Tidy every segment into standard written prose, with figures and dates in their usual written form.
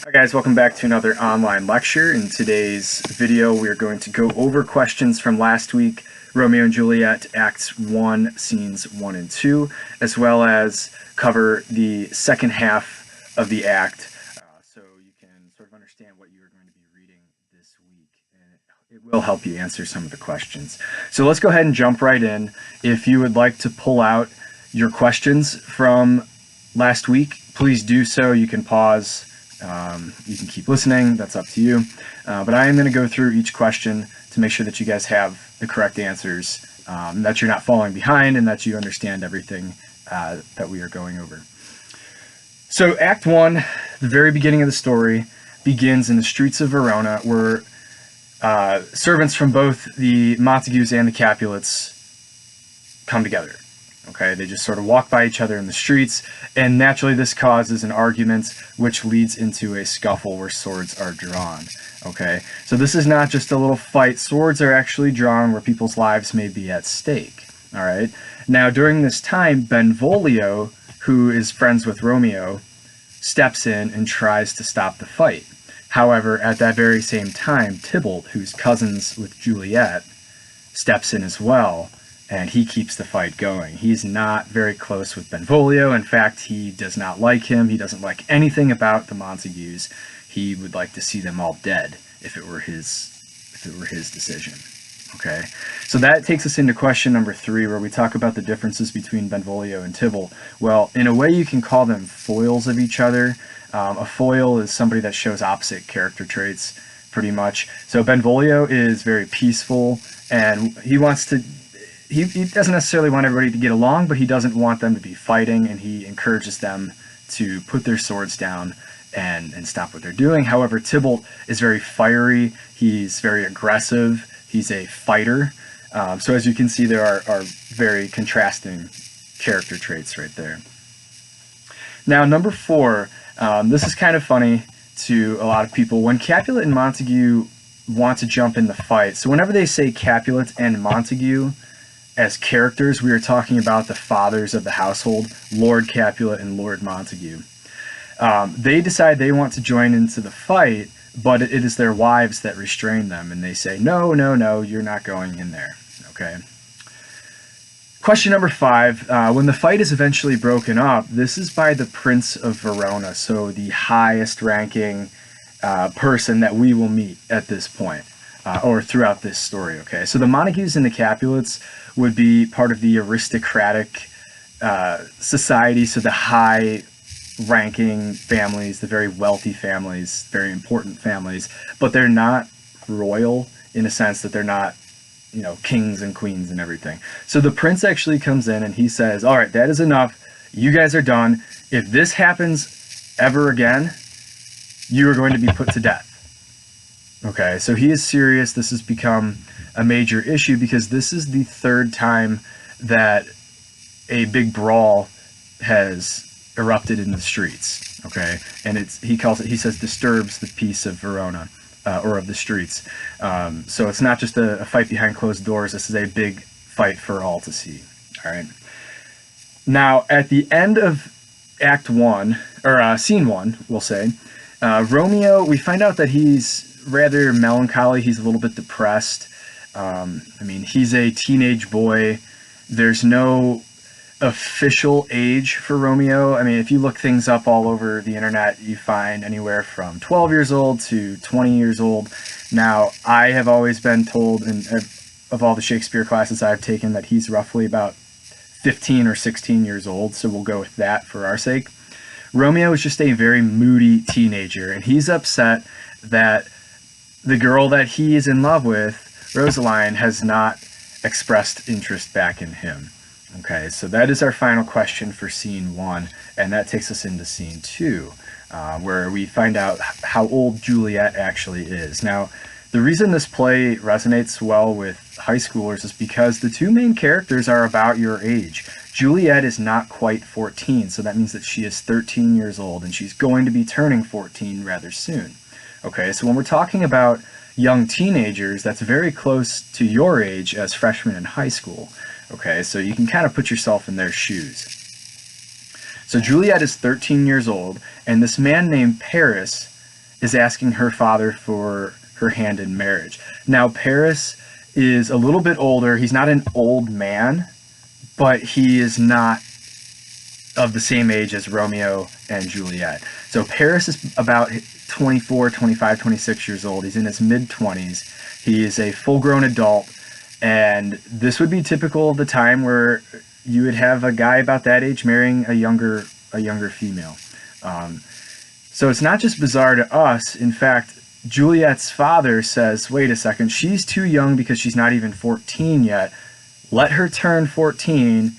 Hi guys, welcome back to another online lecture. In today's video we are going to go over questions from last week, Romeo and Juliet, Acts 1, Scenes 1 and 2, as well as cover the second half of the act so you can sort of understand what you are going to be reading this week, and it will help you answer some of the questions. So let's go ahead and jump right in. If you would like to pull out your questions from last week, please do so. You can pause. You can keep listening, that's up to you. But I am going to go through each question to make sure that you guys have the correct answers, that you're not falling behind, and that you understand everything that we are going over. So Act 1, the very beginning of the story, begins in the streets of Verona, where servants from both the Montagues and the Capulets come together. Okay, they just sort of walk by each other in the streets, and naturally this causes an argument which leads into a scuffle where swords are drawn. Okay, so this is not just a little fight. Swords are actually drawn where people's lives may be at stake. All right, now during this time, Benvolio, who is friends with Romeo, steps in and tries to stop the fight. However, at that very same time, Tybalt, who's cousins with Juliet, steps in as well, and he keeps the fight going. He's not very close with Benvolio. In fact, he does not like him. He doesn't like anything about the Montagues. He would like to see them all dead if it were his decision. Okay, so that takes us into question number 3, where we talk about the differences between Benvolio and Tybalt. Well, in a way, you can call them foils of each other. A foil is somebody that shows opposite character traits, pretty much. So Benvolio is very peaceful, and he wants to. He doesn't necessarily want everybody to get along, but he doesn't want them to be fighting, and he encourages them to put their swords down and stop what they're doing. However, Tybalt is very fiery. He's very aggressive. He's a fighter. So as you can see, there are very contrasting character traits right there. Now, number 4, this is kind of funny to a lot of people. When Capulet and Montague want to jump in the fight, so whenever they say Capulet and Montague as characters, we are talking about the fathers of the household, Lord Capulet and Lord Montague. They decide they want to join into the fight, but it is their wives that restrain them, and they say, no, no, no, you're not going in there. Okay. Question number 5, when the fight is eventually broken up, this is by the Prince of Verona, so the highest ranking person that we will meet at this point. Or throughout this story, okay? So the Montagues and the Capulets would be part of the aristocratic society, so the high-ranking families, the very wealthy families, very important families, but they're not royal in a sense that they're not, you know, kings and queens and everything. So the prince actually comes in and he says, all right, that is enough. You guys are done. If this happens ever again, you are going to be put to death. Okay, so he is serious. This has become a major issue because this is the 3rd time that a big brawl has erupted in the streets. Okay, and he says disturbs the peace of Verona, or of the streets. So it's not just a fight behind closed doors. This is a big fight for all to see. All right. Now at the end of Act 1, or Scene 1, we'll say, Romeo, we find out that he's rather melancholy. He's a little bit depressed. I mean, he's a teenage boy. There's no official age for Romeo. I mean, if you look things up all over the internet, you find anywhere from 12 years old to 20 years old. Now, I have always been told, of all the Shakespeare classes I've taken, that he's roughly about 15 or 16 years old, so we'll go with that for our sake. Romeo is just a very moody teenager, and he's upset that the girl that he is in love with, Rosaline, has not expressed interest back in him. Okay, so that is our final question for Scene 1, and that takes us into Scene 2, where we find out how old Juliet actually is. Now, the reason this play resonates well with high schoolers is because the 2 main characters are about your age. Juliet is not quite 14, so that means that she is 13 years old, and she's going to be turning 14 rather soon. Okay, so when we're talking about young teenagers, that's very close to your age as freshmen in high school. Okay, so you can kind of put yourself in their shoes. So Juliet is 13 years old, and this man named Paris is asking her father for her hand in marriage. Now, Paris is a little bit older. He's not an old man, but he is not of the same age as Romeo and Juliet. So Paris is about 24, 25, 26 years old. He's in his mid-20s. He is a full-grown adult, and this would be typical of the time where you would have a guy about that age marrying a younger female. So it's not just bizarre to us. In fact, Juliet's father says, wait a second, she's too young because she's not even 14 yet. Let her turn 14,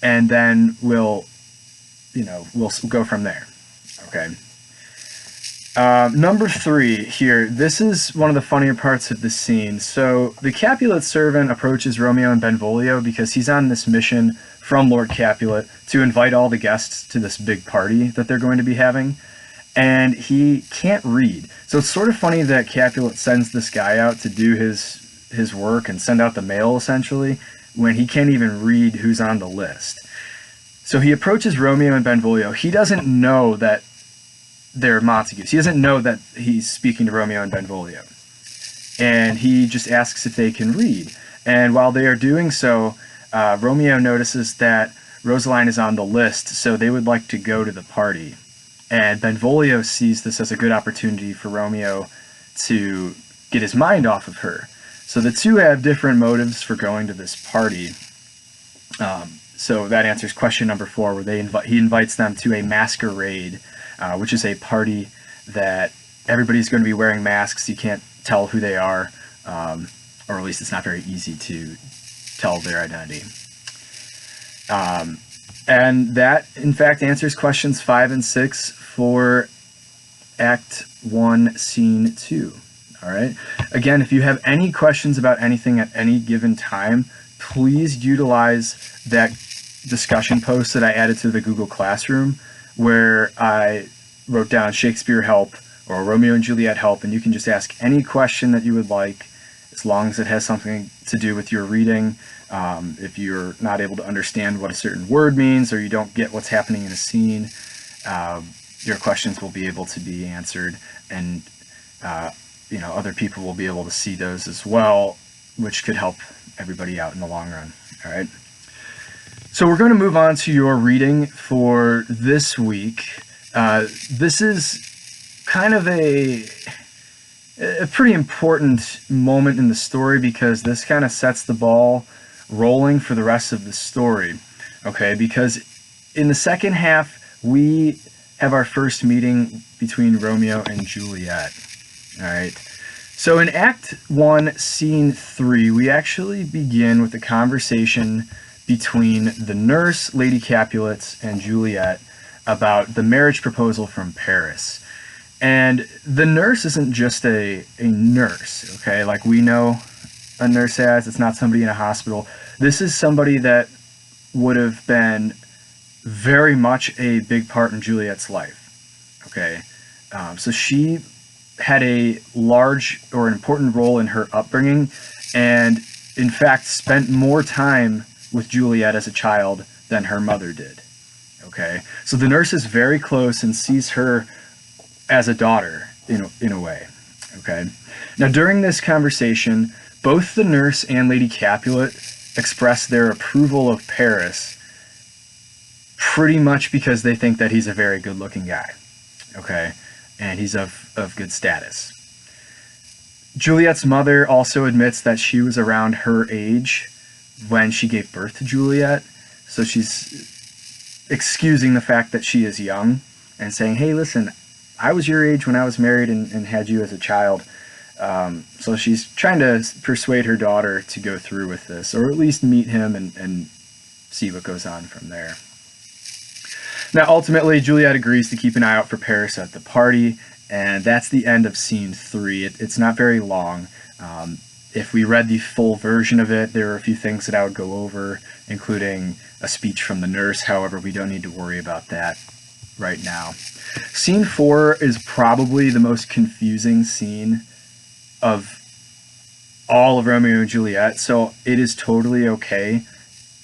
and then we'll go from there. Okay. Number 3 here. This is one of the funnier parts of the scene. So the Capulet servant approaches Romeo and Benvolio because he's on this mission from Lord Capulet to invite all the guests to this big party that they're going to be having. And he can't read. So it's sort of funny that Capulet sends this guy out to do his work and send out the mail, essentially, when he can't even read who's on the list. So he approaches Romeo and Benvolio. He doesn't know that they're Montagues. He doesn't know that he's speaking to Romeo and Benvolio. And he just asks if they can read. And while they are doing so, Romeo notices that Rosaline is on the list, so they would like to go to the party. And Benvolio sees this as a good opportunity for Romeo to get his mind off of her. So the two have different motives for going to this party. So that answers question number 4, where he invites them to a masquerade, which is a party that everybody's going to be wearing masks. You can't tell who they are, or at least it's not very easy to tell their identity. And that, in fact, answers questions 5 and 6 for Act 1, Scene 2. All right. Again, if you have any questions about anything at any given time, please utilize that discussion post that I added to the Google Classroom, where I wrote down Shakespeare help or Romeo and Juliet help, and you can just ask any question that you would like, as long as it has something to do with your reading. If you're not able to understand what a certain word means, or you don't get what's happening in a scene, your questions will be able to be answered, and other people will be able to see those as well, which could help everybody out in the long run. All right. So we're going to move on to your reading for this week. This is kind of a pretty important moment in the story, because this kind of sets the ball rolling for the rest of the story. Okay, because in the second half, we have our first meeting between Romeo and Juliet. All right. So in Act 1, Scene 3, we actually begin with a conversation between the nurse, Lady Capulet, and Juliet about the marriage proposal from Paris. And the nurse isn't just a nurse, okay? Like we know a nurse as, it's not somebody in a hospital. This is somebody that would have been very much a big part in Juliet's life, okay? So she had a large or important role in her upbringing, and in fact spent more time with Juliet as a child than her mother did. Okay, so the nurse is very close and sees her as a daughter in a way. Okay, now during this conversation, both the nurse and Lady Capulet express their approval of Paris, pretty much because they think that he's a very good-looking guy. Okay, and he's of good status. Juliet's mother also admits that she was around her age when she gave birth to Juliet, so she's excusing the fact that she is young and saying, hey, listen, I was your age when I was married and had you as a child. So she's trying to persuade her daughter to go through with this, or at least meet him and see what goes on from there. Now, ultimately, Juliet agrees to keep an eye out for Paris at the party, and that's the end of Scene 3. It's not very long. If we read the full version of it, there are a few things that I would go over, including a speech from the nurse. However, we don't need to worry about that right now. Scene 4 is probably the most confusing scene of all of Romeo and Juliet, so it is totally okay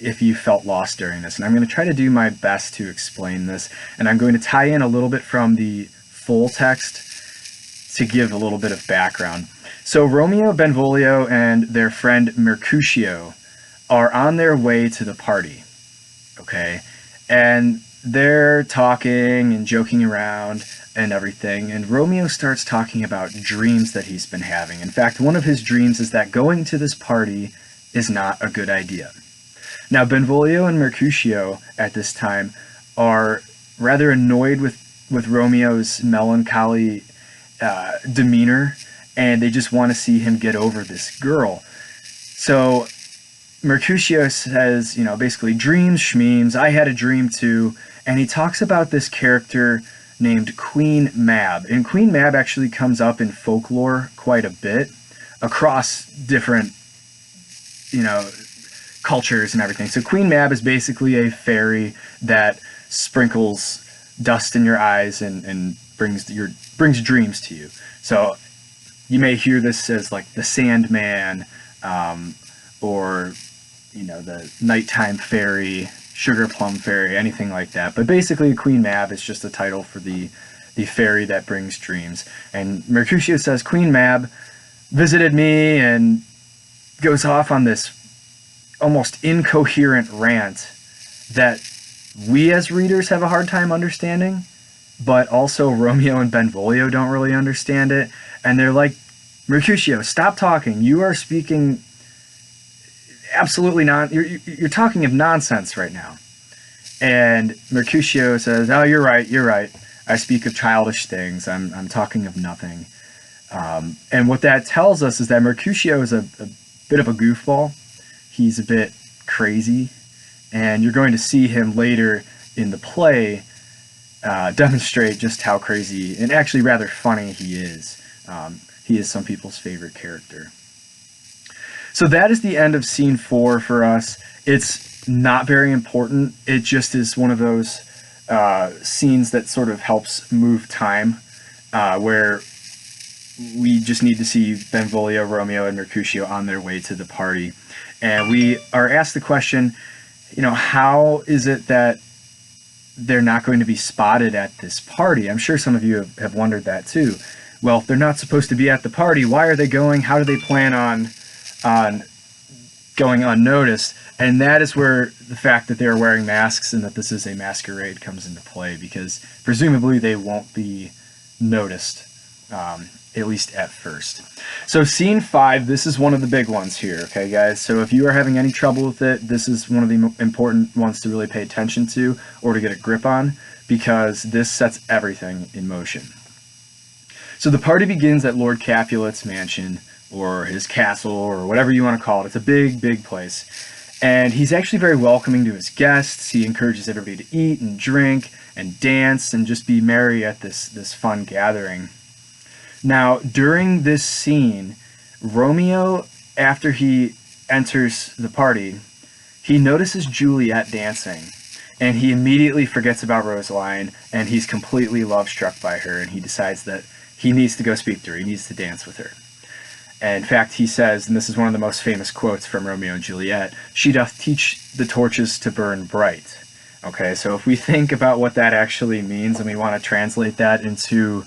if you felt lost during this. And I'm going to try to do my best to explain this, and I'm going to tie in a little bit from the full text to give a little bit of background. So Romeo, Benvolio, and their friend Mercutio are on their way to the party, okay? And they're talking and joking around and everything, and Romeo starts talking about dreams that he's been having. In fact, one of his dreams is that going to this party is not a good idea. Now, Benvolio and Mercutio at this time are rather annoyed with Romeo's melancholy demeanor, and they just want to see him get over this girl. So Mercutio says, you know, basically, dreams, schmemes, I had a dream too, and he talks about this character named Queen Mab. And Queen Mab actually comes up in folklore quite a bit across different, you know, cultures and everything. So Queen Mab is basically a fairy that sprinkles dust in your eyes and brings dreams to you. So you may hear this as like the Sandman, or, you know, the nighttime fairy, sugar plum fairy, anything like that. But basically, Queen Mab is just a title for the fairy that brings dreams. And Mercutio says, Queen Mab visited me, and goes off on this almost incoherent rant that we as readers have a hard time understanding, but also Romeo and Benvolio don't really understand it. And they're like, Mercutio, stop talking. You are speaking absolutely you're talking of nonsense right now. And Mercutio says, oh, you're right. I speak of childish things. I'm talking of nothing. And what that tells us is that Mercutio is a bit of a goofball. He's a bit crazy, and you're going to see him later in the play demonstrate just how crazy and actually rather funny he is. He is some people's favorite character. So that is the end of scene 4 for us. It's not very important. It just is one of those scenes that sort of helps move time, where we just need to see Benvolio, Romeo, and Mercutio on their way to the party. And we are asked the question, you know, how is it that they're not going to be spotted at this party? I'm sure some of you have wondered that too. Well, if they're not supposed to be at the party, why are they going? How do they plan on going unnoticed? And that is where the fact that they're wearing masks and that this is a masquerade comes into play, because presumably they won't be noticed, at least at first. So scene 5, this is one of the big ones here, okay guys? So if you are having any trouble with it, this is one of the important ones to really pay attention to or to get a grip on, because this sets everything in motion. So the party begins at Lord Capulet's mansion, or his castle, or whatever you want to call it. It's a big, big place. And he's actually very welcoming to his guests. He encourages everybody to eat and drink and dance and just be merry at this fun gathering. Now, during this scene, Romeo, after he enters the party, he notices Juliet dancing, and he immediately forgets about Rosaline, and he's completely love-struck by her, and he decides that he needs to go speak to her. He needs to dance with her. And in fact, he says, and this is one of the most famous quotes from Romeo and Juliet, she doth teach the torches to burn bright. Okay, so if we think about what that actually means, and we want to translate that into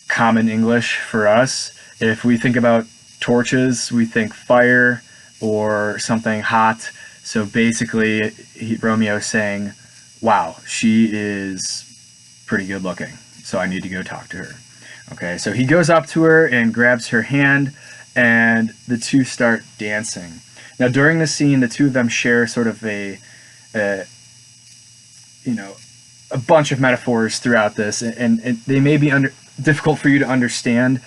common English for us, if we think about torches, we think fire or something hot. So basically, Romeo's saying, wow, she is pretty good looking, so I need to go talk to her. Okay, so he goes up to her and grabs her hand, and the two start dancing. Now, during the scene, the two of them share sort of a bunch of metaphors throughout this, and they may be difficult for you to understand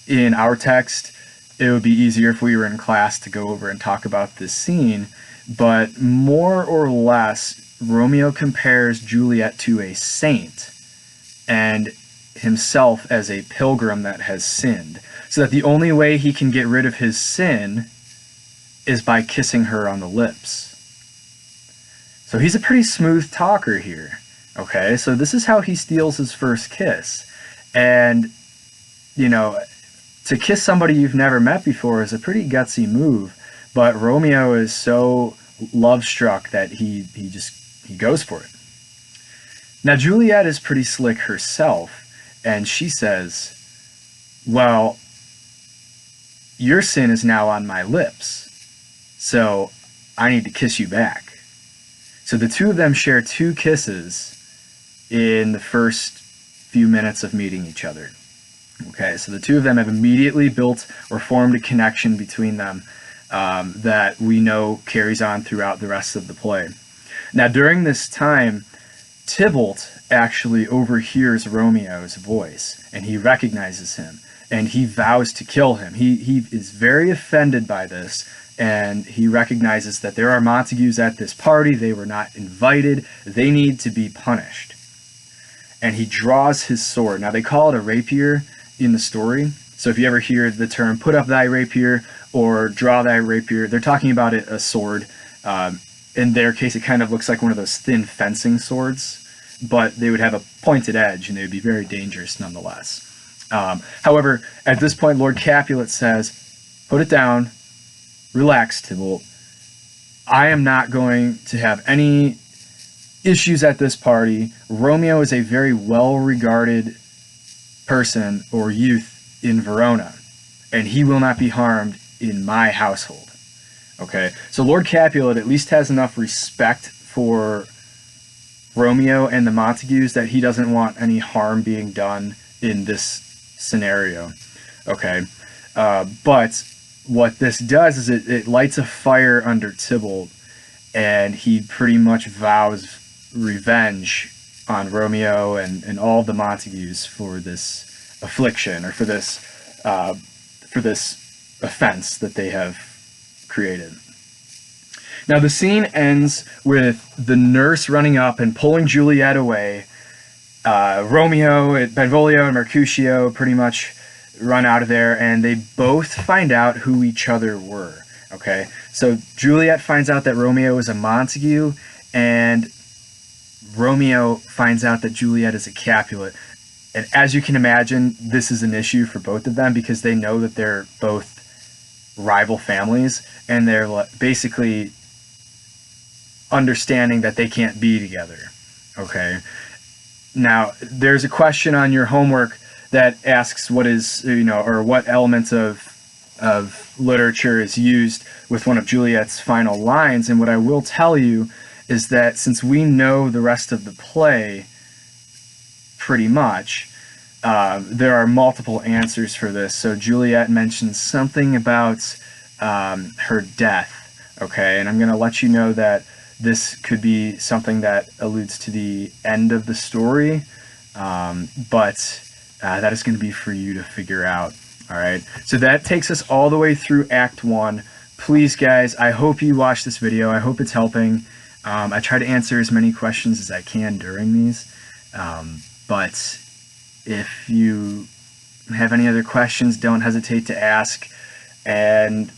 in our text. It would be easier if we were in class to go over and talk about this scene, but more or less, Romeo compares Juliet to a saint, and himself as a pilgrim that has sinned, so that the only way he can get rid of his sin is by kissing her on the lips. So he's a pretty smooth talker here. Okay, so this is how he steals his first kiss. And, you know, to kiss somebody you've never met before is a pretty gutsy move, but Romeo is so love-struck that he goes for it. Now, Juliet is pretty slick herself, and she says, well, your sin is now on my lips, so I need to kiss you back. So the two of them share 2 kisses in the first few minutes of meeting each other. Okay, so the two of them have immediately built or formed a connection between them that we know carries on throughout the rest of the play. Now, during this time, Tybalt actually overhears Romeo's voice, and he recognizes him, and he vows to kill him. He is very offended by this, and he recognizes that there are Montagues at this party. They were not invited. They need to be punished. And he draws his sword. Now, they call it a rapier in the story. So if you ever hear the term put up thy rapier or draw thy rapier, they're talking about a sword. In their case, it kind of looks like one of those thin fencing swords, but they would have a pointed edge and they would be very dangerous nonetheless. However, at this point, Lord Capulet says, put it down, relax, Tybalt. I am not going to have any issues at this party. Romeo is a very well-regarded person or youth in Verona, and he will not be harmed in my household. Okay, so Lord Capulet at least has enough respect for Romeo and the Montagues that he doesn't want any harm being done in this scenario. Okay, but what this does is it lights a fire under Tybalt, and he pretty much vows revenge on Romeo and all the Montagues for this affliction or for this offense that they have created. Now the scene ends with the nurse running up and pulling Juliet away. Romeo, Benvolio, and Mercutio pretty much run out of there, and they both find out who each other were. Okay, so Juliet finds out that Romeo is a Montague, and Romeo finds out that Juliet is a Capulet. And as you can imagine, this is an issue for both of them because they know that they're both rival families, and they're basically understanding that they can't be together. Okay. Now, there's a question on your homework that asks what is, or what elements of literature is used with one of Juliet's final lines. And what I will tell you is that since we know the rest of the play pretty much, there are multiple answers for this. So Juliet mentions something about her death, okay? And I'm going to let you know that this could be something that alludes to the end of the story, but that is going to be for you to figure out, all right? So that takes us all the way through Act 1. Please, guys, I hope you watch this video. I hope it's helping. I try to answer as many questions as I can during these, but if you have any other questions, don't hesitate to ask. And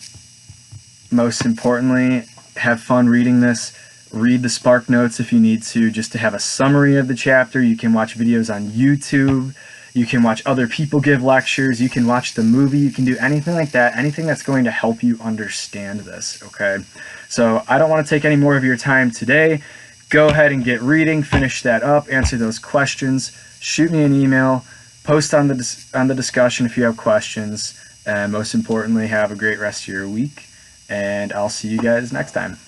most importantly, have fun reading this. Read the Spark Notes if you need to, just to have a summary of the chapter. You can watch videos on YouTube. You can watch other people give lectures. You can watch the movie. You can do anything like that, anything that's going to help you understand this, okay? So I don't want to take any more of your time today. Go ahead and get reading, finish that up, answer those questions, shoot me an email, post on the discussion if you have questions, and most importantly, have a great rest of your week, and I'll see you guys next time.